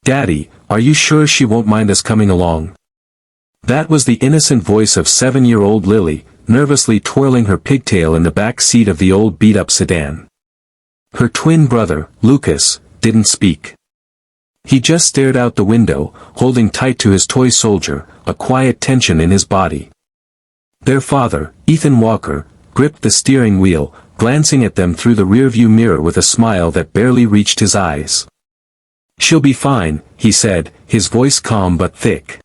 "Daddy, are you sure she won't mind us coming along?" That was the innocent voice of 7-year-old Lily, nervously twirling her pigtail in the back seat of the old beat-up sedan. Her twin brother, Lucas, didn't speak. He just stared out the window, holding tight to his toy soldier, a quiet tension in his body. Their father, Ethan Walker, gripped the steering wheel, glancing at them through the rearview mirror with a smile that barely reached his eyes. "She'll be fine," he said, his voice calm but thick.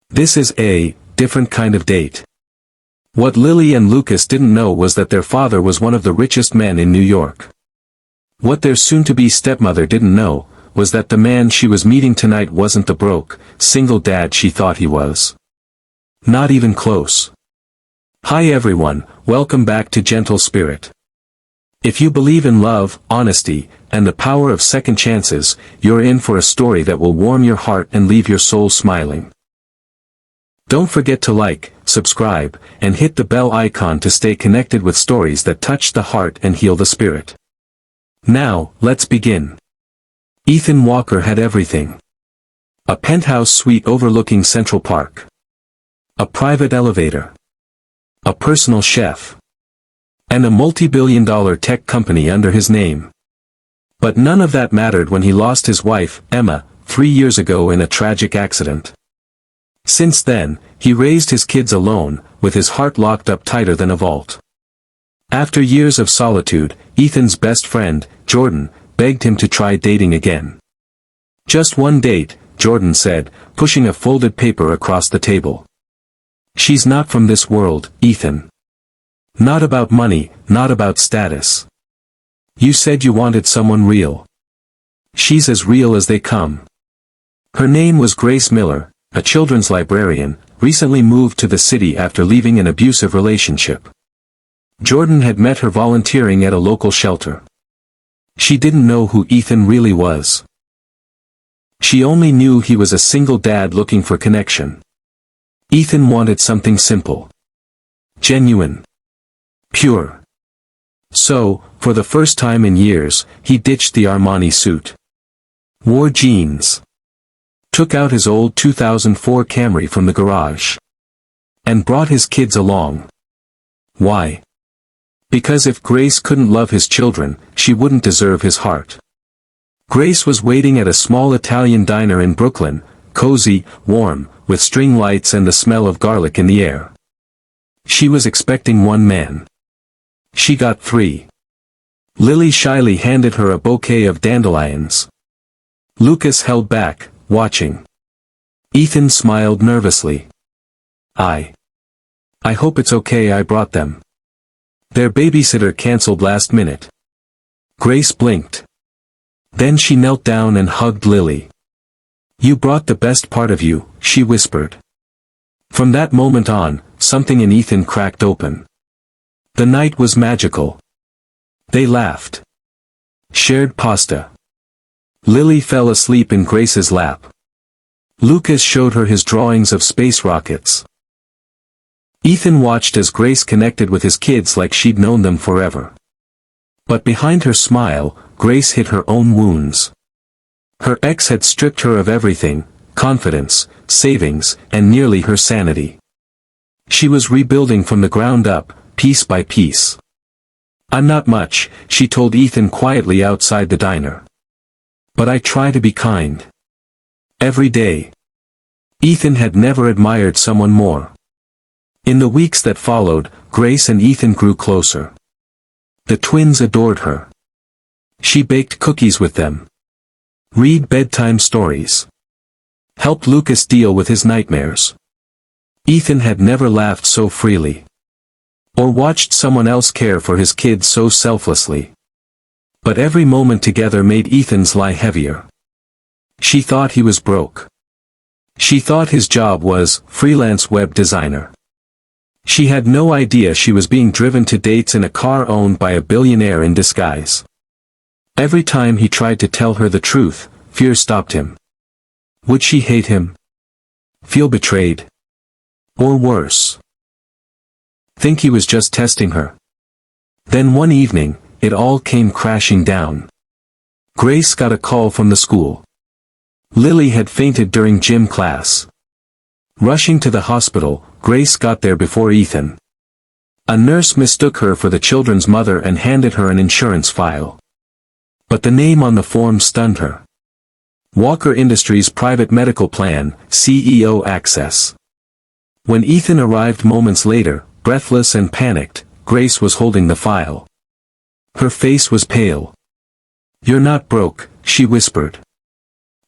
"This is a different kind of date." What Lily and Lucas didn't know was that their father was one of the richest men in New York. What their soon-to-be stepmother didn't know was that the man she was meeting tonight wasn't the broke, single dad she thought he was. Not even close. Hi everyone, welcome back to Gentle Spirit. If you believe in love, honesty, and the power of second chances, you're in for a story that will warm your heart and leave your soul smiling. Don't forget to like, subscribe, and hit the bell icon to stay connected with stories that touch the heart and heal the spirit. Now, let's begin. Ethan Walker had everything. A penthouse suite overlooking Central Park. A private elevator. A personal chef. And a multi-billion-dollar tech company under his name. But none of that mattered when he lost his wife, Emma, 3 years ago in a tragic accident. Since then, he raised his kids alone, with his heart locked up tighter than a vault. After years of solitude, Ethan's best friend, Jordan, begged him to try dating again. "Just one date," Jordan said, pushing a folded paper across the table. "She's not from this world, Ethan. Not about money, not about status. You said you wanted someone real. She's as real as they come." Her name was Grace Miller, a children's librarian, recently moved to the city after leaving an abusive relationship. Jordan had met her volunteering at a local shelter. She didn't know who Ethan really was. She only knew he was a single dad looking for connection. Ethan wanted something simple. Genuine. Pure. So, for the first time in years, he ditched the Armani suit. Wore jeans. Took out his old 2004 Camry from the garage. And brought his kids along. Why? Because if Grace couldn't love his children, she wouldn't deserve his heart. Grace was waiting at a small Italian diner in Brooklyn, cozy, warm, with string lights and the smell of garlic in the air. She was expecting one man. She got 3. Lily shyly handed her a bouquet of dandelions. Lucas held back, watching. Ethan smiled nervously. I hope it's okay I brought them. Their babysitter canceled last minute." Grace blinked. Then she knelt down and hugged Lily. "You brought the best part of you," she whispered. From that moment on, something in Ethan cracked open. The night was magical. They laughed. Shared pasta. Lily fell asleep in Grace's lap. Lucas showed her his drawings of space rockets. Ethan watched as Grace connected with his kids like she'd known them forever. But behind her smile, Grace hid her own wounds. Her ex had stripped her of everything, confidence, savings, and nearly her sanity. She was rebuilding from the ground up, piece by piece. "I'm not much," she told Ethan quietly outside the diner. "But I try to be kind. Every day." Ethan had never admired someone more. In the weeks that followed, Grace and Ethan grew closer. The twins adored her. She baked cookies with them. Read bedtime stories. Helped Lucas deal with his nightmares. Ethan had never laughed so freely. Or watched someone else care for his kids so selflessly. But every moment together made Ethan's lie heavier. She thought he was broke. She thought his job was freelance web designer. She had no idea she was being driven to dates in a car owned by a billionaire in disguise. Every time he tried to tell her the truth, fear stopped him. Would she hate him? Feel betrayed? Or worse? Think he was just testing her? Then one evening, it all came crashing down. Grace got a call from the school. Lily had fainted during gym class. Rushing to the hospital, Grace got there before Ethan. A nurse mistook her for the children's mother and handed her an insurance file. But the name on the form stunned her. Walker Industries Private Medical Plan, CEO Access. When Ethan arrived moments later, breathless and panicked, Grace was holding the file. Her face was pale. "You're not broke," she whispered.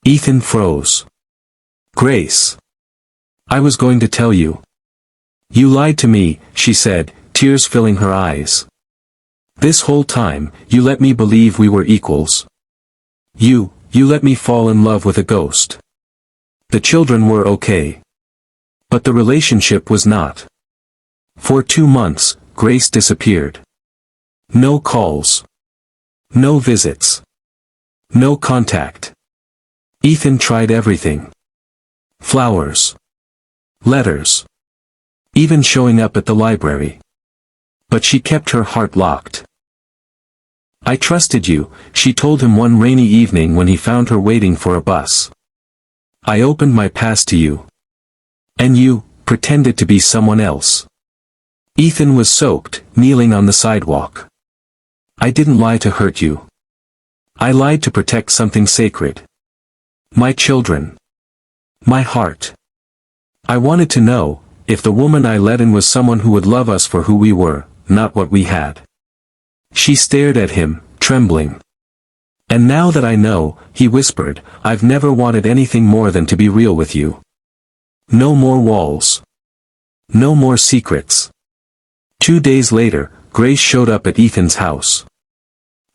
Ethan froze. "Grace. I was going to tell you." "You lied to me," she said, tears filling her eyes. "This whole time, you let me believe we were equals. You let me fall in love with a ghost. The children were okay. But the relationship was not." For 2 months, Grace disappeared. No calls. No visits. No contact. Ethan tried everything. Flowers. Letters. Even showing up at the library. But she kept her heart locked. "I trusted you," she told him one rainy evening when he found her waiting for a bus. "I opened my past to you. And you pretended to be someone else." Ethan was soaked, kneeling on the sidewalk. "I didn't lie to hurt you. I lied to protect something sacred. My children. My heart. I wanted to know if the woman I let in was someone who would love us for who we were, not what we had." She stared at him, trembling. "And now that I know," he whispered, "I've never wanted anything more than to be real with you. No more walls. No more secrets." 2 days later, Grace showed up at Ethan's house.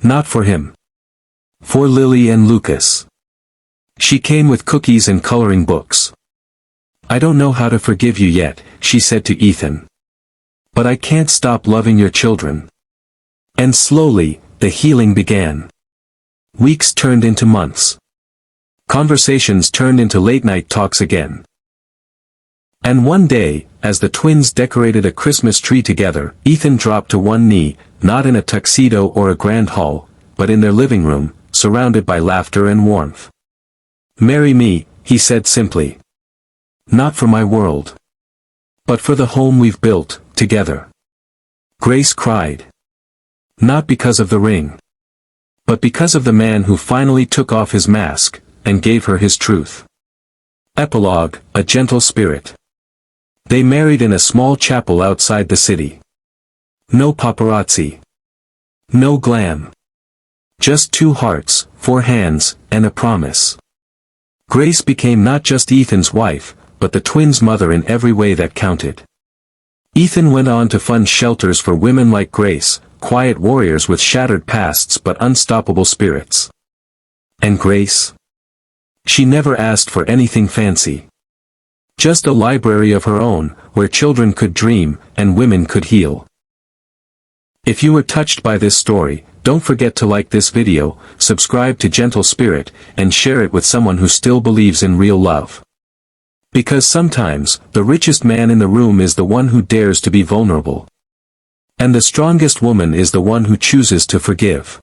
Not for him. For Lily and Lucas. She came with cookies and coloring books. "I don't know how to forgive you yet," she said to Ethan. "But I can't stop loving your children." And slowly, the healing began. Weeks turned into months. Conversations turned into late-night talks again. And one day, as the twins decorated a Christmas tree together, Ethan dropped to one knee, not in a tuxedo or a grand hall, but in their living room, surrounded by laughter and warmth. "Marry me," he said simply. "Not for my world. But for the home we've built, together." Grace cried. Not because of the ring. But because of the man who finally took off his mask, and gave her his truth. Epilogue, a gentle spirit. They married in a small chapel outside the city. No paparazzi. No glam. Just 2 hearts, 4 hands, and a promise. Grace became not just Ethan's wife, but the twins' mother in every way that counted. Ethan went on to fund shelters for women like Grace, quiet warriors with shattered pasts but unstoppable spirits. And Grace? She never asked for anything fancy. Just a library of her own, where children could dream, and women could heal. If you were touched by this story, don't forget to like this video, subscribe to Gentle Spirit, and share it with someone who still believes in real love. Because sometimes, the richest man in the room is the one who dares to be vulnerable. And the strongest woman is the one who chooses to forgive.